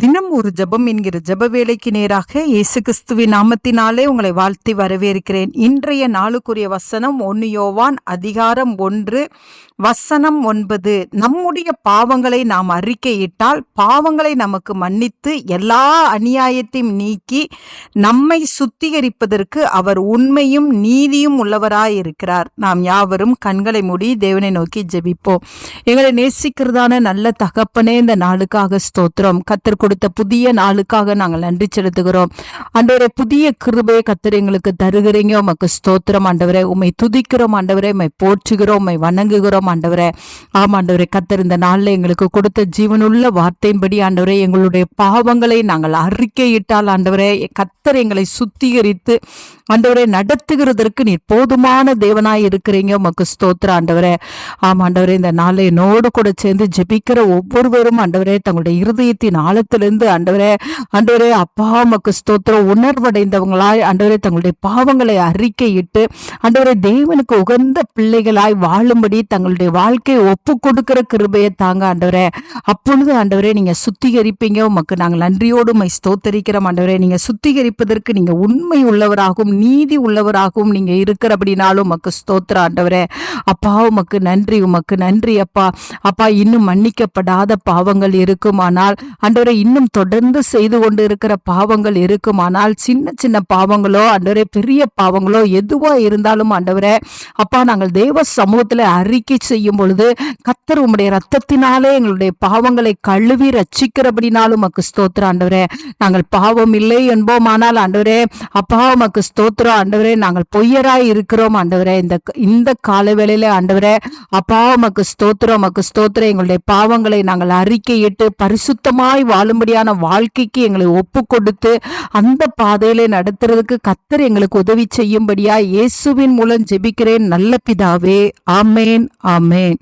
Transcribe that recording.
தினம் ஒரு ஜெபம் என்கிற ஜெப வேலைக்கு நேராக இயேசு கிறிஸ்துவின் நாமத்தினாலே உங்களை வாழ்த்தி வரவேற்கிறேன். இன்றைய நாளுக்குரிய வசனம் 1 யோவான் அதிகாரம் 1 வசனம் 9. நம்முடைய பாவங்களை நாம் அறிக்கையிட்டால் பாவங்களை நமக்கு மன்னித்து எல்லா அநியாயத்தையும் நீக்கி நம்மை சுத்திகரிப்பதற்கு அவர் உண்மையும் நீதியும் உள்ளவராயிருக்கிறார். நாம் யாவரும் கண்களை மூடி தேவனை நோக்கி ஜெபிப்போம். எங்களை நேசிக்கிறதான நல்ல தகப்பனே, இந்த நாளுக்காக ஸ்தோத்திரம். கத்தர் கொடுத்த புதிய நாளுக்காக நாங்கள் நன்றி செலுத்துகிறோம். ஆண்டவரே, புதிய கிருபையை கத்தர் எங்களுக்கு தருகிறீங்க. உமக்கு ஸ்தோத்திரம் ஆண்டவரே. உம்மை துதிக்கிறோம் ஆண்டவரே, உம்மை போற்றுகிறோம், உம்மை வணங்குகிறோம் ஆண்டவரே. ஆமாண்டவரே, கத்தர் இந்த நாளில் எங்களுக்கு கொடுத்த ஜீவனுள்ள வார்த்தையின்படி ஆண்டவரே, எங்களுடைய பாவங்களை நாங்கள் அறிக்கையிட்டால் ஆண்டவரே, கத்தர் எங்களை சுத்திகரித்து ஆண்டவரே நடத்துகிறதற்கு நீர் போதுமான தேவனாய் இருக்கிறீங்க. உமக்கு ஸ்தோத்திரம் ஆண்டவரே. ஆமாண்டவரே, இந்த நாளை என்னோடு கூட சேர்ந்து ஜெபிக்கிற ஒவ்வொருவரும் ஆண்டவரே, தங்களுடைய இருதயத்தின் ஆழத்திலிருந்து ஆண்டவரே அப்பா உமக்கு ஸ்தோத்திரம் உணர்வடைந்தவங்களாய் ஆண்டவரே தங்களுடைய பாவங்களை அறிக்கையிட்டு ஆண்டவரே தேவனுக்கு உகந்த பிள்ளைகளாய் வாழும்படி தங்களுடைய வாழ்க்கையை ஒப்பு கொடுக்கிற கிருபையை தாங்க ஆண்டவரே. அப்பொழுது ஆண்டவரே நீங்க சுத்திகரிப்பீங்க. உமக்கு நாங்கள் நன்றியோடு உம்மை ஸ்தோத்தரிக்கிறோம் ஆண்டவரே. நீங்க சுத்திகரிப்பதற்கு நீங்க உண்மை உள்ளவராகவும் நீதி உள்ளவராகவும் நீங்க இருக்கிறபடினாலும் உமக்கு ஸ்தோத்திரம் ஆண்டவரே. அப்பா உமக்கு நன்றி, உமக்கு நன்றி அப்பா. அப்பா, இன்னும் மன்னிக்கப்படாத பாவங்கள் இருக்குமானால் ஆண்டவரே, இன்னும் தொடர்ந்து செய்து கொண்டு இருக்கிற பாவங்கள் இருக்குமானால், சின்ன சின்ன பாவங்களோ ஆண்டவரே பெரிய பாவங்களோ எதுவா இருந்தாலும் ஆண்டவரே அப்பா, நாங்கள் தேவ சமூகத்துல அறிக்கை செய்யும் பொழுது கர்த்தர் உம்முடைய ரத்தத்தினாலே எங்களுடைய பாவங்களை கழுவி ரட்சிக்கிறபடினாலும் உமக்கு ஸ்தோத்திரம் ஆண்டவரே. நாங்கள் பாவம் இல்லை என்போமானால் ஆண்டவரே அப்பா உமக்கு ஸ்தோத்திரம் ஆண்டவரே. நாங்கள் பொய்யராய் இருக்கிறோம் ஆண்டவரே. இந்த கால வேளையில ஆண்டவரே அப்பா உமக்கு ஸ்தோத்திரம், உமக்கு ஸ்தோத்திரம். எங்களுடைய பாவங்களை நாங்கள் அறிக்கையிட்டு பரிசுத்தமாய் வாழும்படியான வாழ்க்கைக்கு எங்களை ஒப்பு கொடுத்து அந்த பாதையில நடத்துறதுக்கு கர்த்தர் எங்களுக்கு உதவி செய்யும்படியா இயேசுவின் மூலம் ஜெபிக்கிறேன் நல்ல பிதாவே. ஆமேன், ஆமேன்.